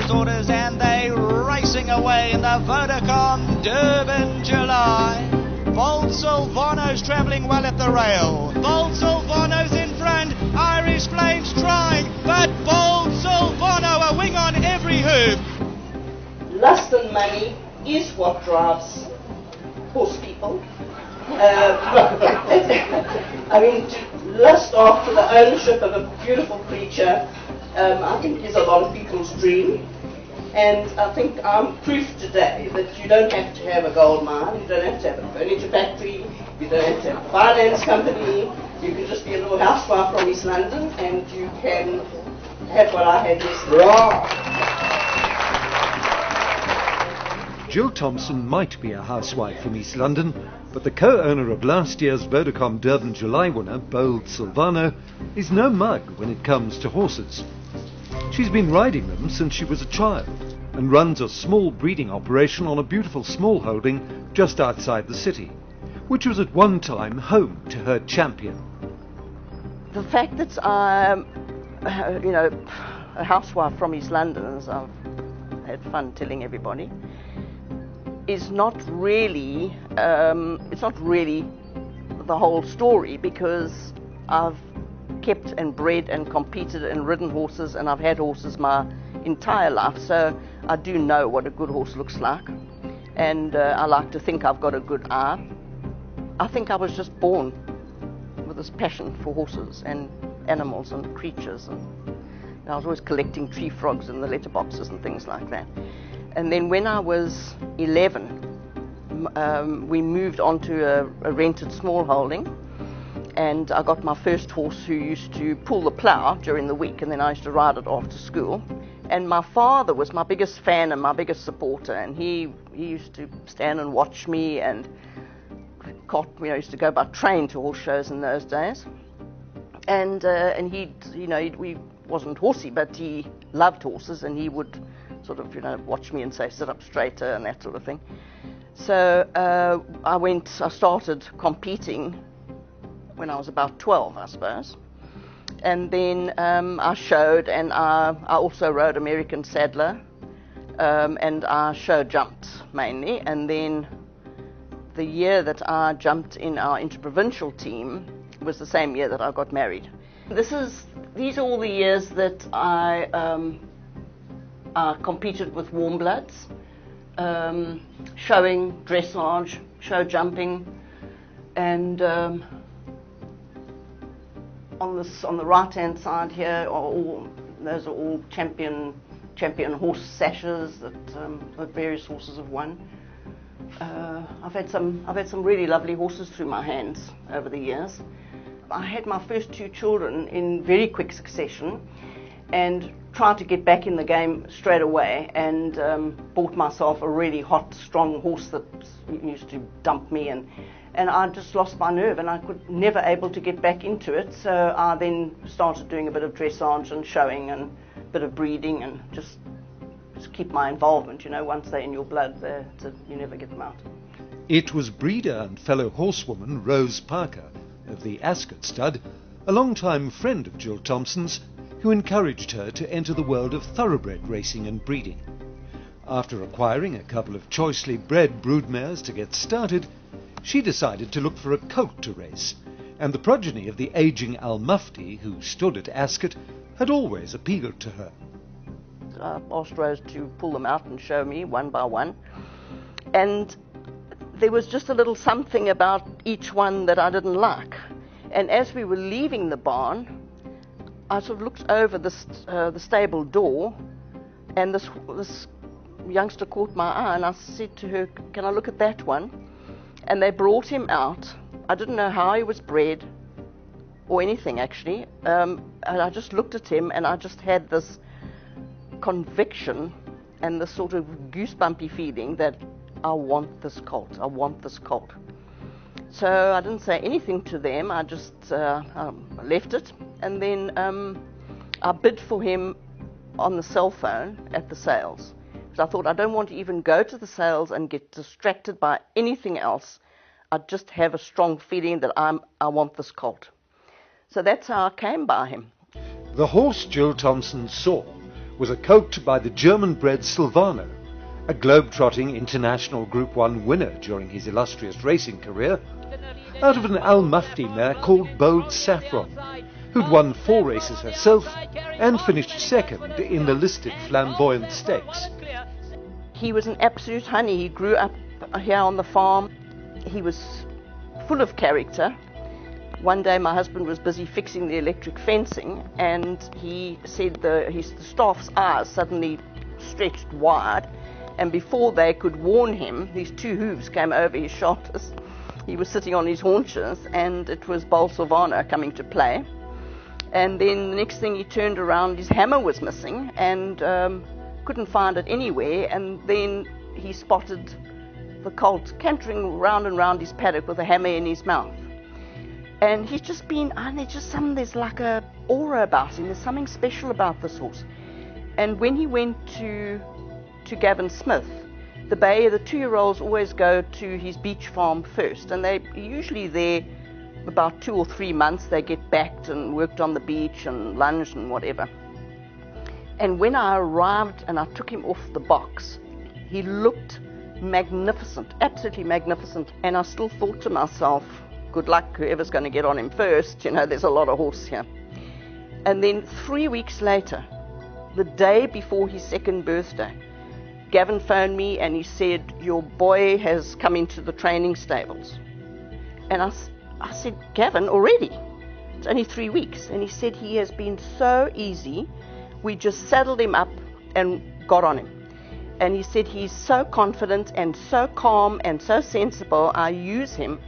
first orders and they racing away in the Vodacom Durban July. Bold Silvano's travelling well at the rail. Bold Silvano's in front. Irish Flames trying, but Bold Silvano a wing on every hoof. Lust and money is what drives horse people. I mean, to lust after the ownership of a beautiful creature, I think is a lot of people's dream. And I think I'm proof today that you don't have to have a gold mine, you don't have to have a furniture factory, you don't have to have a finance company, you can just be a little housewife from East London and you can have what I had yesterday. Gill Thompson might be a housewife from East London, but the co-owner of last year's Vodacom Durban July winner, Bold Silvano, is no mug when it comes to horses. She's been riding them since she was a child and runs a small breeding operation on a beautiful small holding just outside the city, which was at one time home to her champion. The fact that I'm, a housewife from East London, as I've had fun telling everybody, is not really, it's not really the whole story, because I've kept and bred and competed and ridden horses, and I've had horses my entire life, so I do know what a good horse looks like, and I like to think I've got a good eye. I think I was just born with this passion for horses and animals and creatures, and I was always collecting tree frogs in the letterboxes and things like that. And then when I was 11, we moved on to a rented small holding, and I got my first horse who used to pull the plough during the week, and then I used to ride it after school. And my father was my biggest fan and my biggest supporter, and he used to stand and watch me, and used to go by train to horse shows in those days. And he wasn't horsey, but he loved horses, and he would sort of watch me and say sit up straighter and that sort of thing. So I started competing when I was about 12, I suppose. And then I showed, and I also rode American Saddler, and I show jumped mainly. And then the year that I jumped in our interprovincial team was the same year that I got married. These are all the years that I competed with warm bloods, showing, dressage, show jumping, and on the right-hand side here those are all champion horse sashes that various horses have won. I've had some really lovely horses through my hands over the years. I had my first two children in very quick succession, and tried to get back in the game straight away, and bought myself a really hot, strong horse that used to dump me, and I just lost my nerve, and I could never able to get back into it. So I then started doing a bit of dressage and showing and a bit of breeding, and just keep my involvement. Once they're in your blood, you never get them out. It was breeder and fellow horsewoman Rose Parker of the Ascot stud, a long-time friend of Gill Thompson's, who encouraged her to enter the world of thoroughbred racing and breeding. After acquiring a couple of choicely bred broodmares to get started, she decided to look for a colt to race, and the progeny of the ageing Al Mufti, who stood at Ascot, had always appealed to her. I asked Rose to pull them out and show me one by one, and there was just a little something about each one that I didn't like. And as we were leaving the barn, I sort of looked over the stable door, and this youngster caught my eye, and I said to her, "Can I look at that one?" And they brought him out. I didn't know how he was bred or anything, actually. And I just looked at him, and I just had this conviction and this sort of goosebumpy feeling that I want this colt. I want this colt. So I didn't say anything to them. I just left it, and then I bid for him on the cell phone at the sales. Because I thought I don't want to even go to the sales and get distracted by anything else. I just have a strong feeling that I want this colt. So that's how I came by him. The horse Gill Thompson saw was a colt by the German-bred Silvano, a globe-trotting international Group 1 winner during his illustrious racing career, out of an Al Mufti mare called Bold Saffron, who'd won 4 races herself and finished second in the listed Flamboyant Stakes. He was an absolute honey. He grew up here on the farm. He was full of character. One day my husband was busy fixing the electric fencing, and he said the staff's eyes suddenly stretched wide, and before they could warn him, these 2 hooves came over his shoulders. He was sitting on his haunches, and it was Bold Silvano coming to play. And then the next thing, he turned around, his hammer was missing, and couldn't find it anywhere. And then he spotted the colt cantering round and round his paddock with a hammer in his mouth. And he's just been, there's like a aura about him. There's something special about this horse. And when he went to Gavin Smith, the 2-year-olds always go to his beach farm first, and they're usually there about 2 or 3 months. They get backed and worked on the beach and lunged and whatever. And when I arrived and I took him off the box, he looked magnificent, absolutely magnificent. And I still thought to myself, good luck, whoever's going to get on him first. There's a lot of horse here. And then 3 weeks later, the day before his 2nd birthday, Gavin phoned me and he said, your boy has come into the training stables. And I said, Gavin, already? It's only 3 weeks. And he said he has been so easy. We just saddled him up and got on him. And he said he's so confident and so calm and so sensible. I use him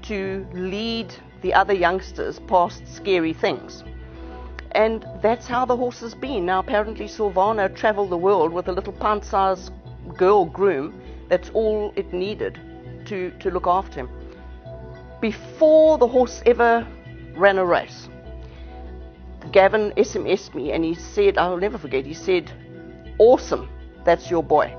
to lead the other youngsters past scary things. And that's how the horse has been. Now, apparently, Silvano travelled the world with a little pint-sized girl groom. That's all it needed to look after him. Before the horse ever ran a race, Gavin SMS'd me and he said, I'll never forget, he said, awesome, that's your boy.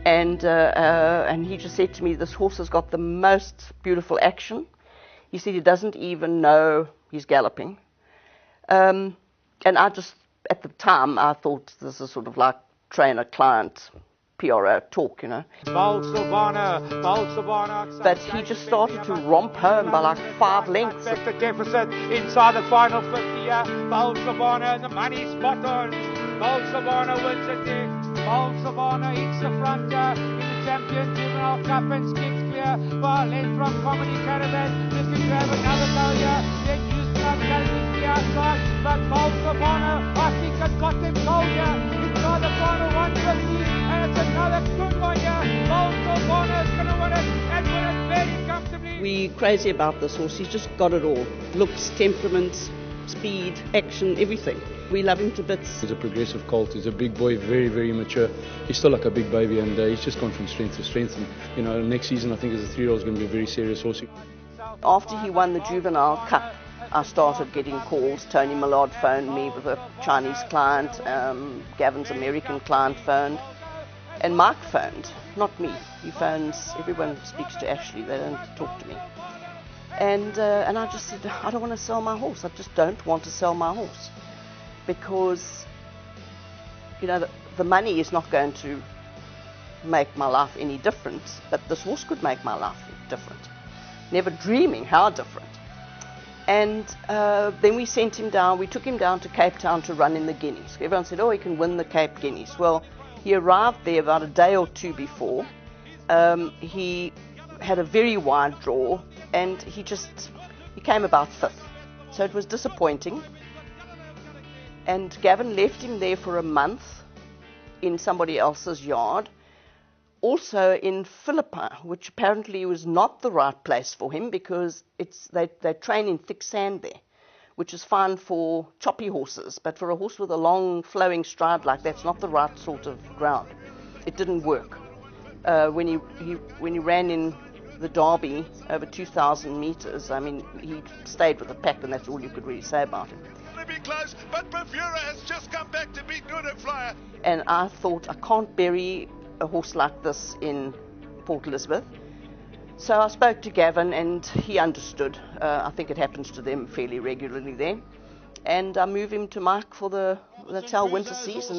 And he just said to me, this horse has got the most beautiful action. He said he doesn't even know he's galloping. And I just, at the time, I thought this is sort of like trainer-client PRO talk, Bold Silvano. But he just started to romp home by like 5 lengths. Back the deficit inside the final 50 here. Bold Silvano and the money spot on. Bold Silvano wins it there. Bold Silvano hits the front in the Champion Juvenile Cup and skips clear by a length from Comedy Caravan. Just to grab another go here. Then use blood going to the outside. But Bold Silvano, I think it's got them cold here. Inside the final 150. And it's another good one here. Bold Silvano is going to win it and win it very comfortably. We're crazy about this horse. He's just got it all. Looks, temperament, speed, action, everything. We love him to bits. He's a progressive colt. He's a big boy, very, very mature. He's still like a big baby, and he's just gone from strength to strength. And next season, I think as a 3-year-old, is going to be a very serious horse. After he won the Juvenile Cup, I started getting calls. Tony Millard phoned me with a Chinese client. Gavin's American client phoned. And Mike phoned, not me. He phones, everyone speaks to Ashley, they don't talk to me. And I just said, I don't want to sell my horse. I just don't want to sell my horse. Because, the money is not going to make my life any different, but this horse could make my life different. Never dreaming how different. And then we sent him down, we took him down to Cape Town to run in the Guineas. Everyone said, oh, he can win the Cape Guineas. Well, he arrived there about a day or 2 before. He had a very wide draw, and he came about 5th. So it was disappointing. And Gavin left him there for a month in somebody else's yard. Also in Philippi, which apparently was not the right place for him because they train in thick sand there, which is fine for choppy horses, but for a horse with a long flowing stride like that's not the right sort of ground. It didn't work. When he ran in the Derby over 2,000 meters, I mean, he stayed with the pack, and that's all you could really say about him. Be close, but Bravura has just come back to beat Nuno Flyer. And I thought, I can't bury a horse like this in Port Elizabeth. So I spoke to Gavin, and he understood. I think it happens to them fairly regularly there. And I moved him to Mike for the That's our winter season.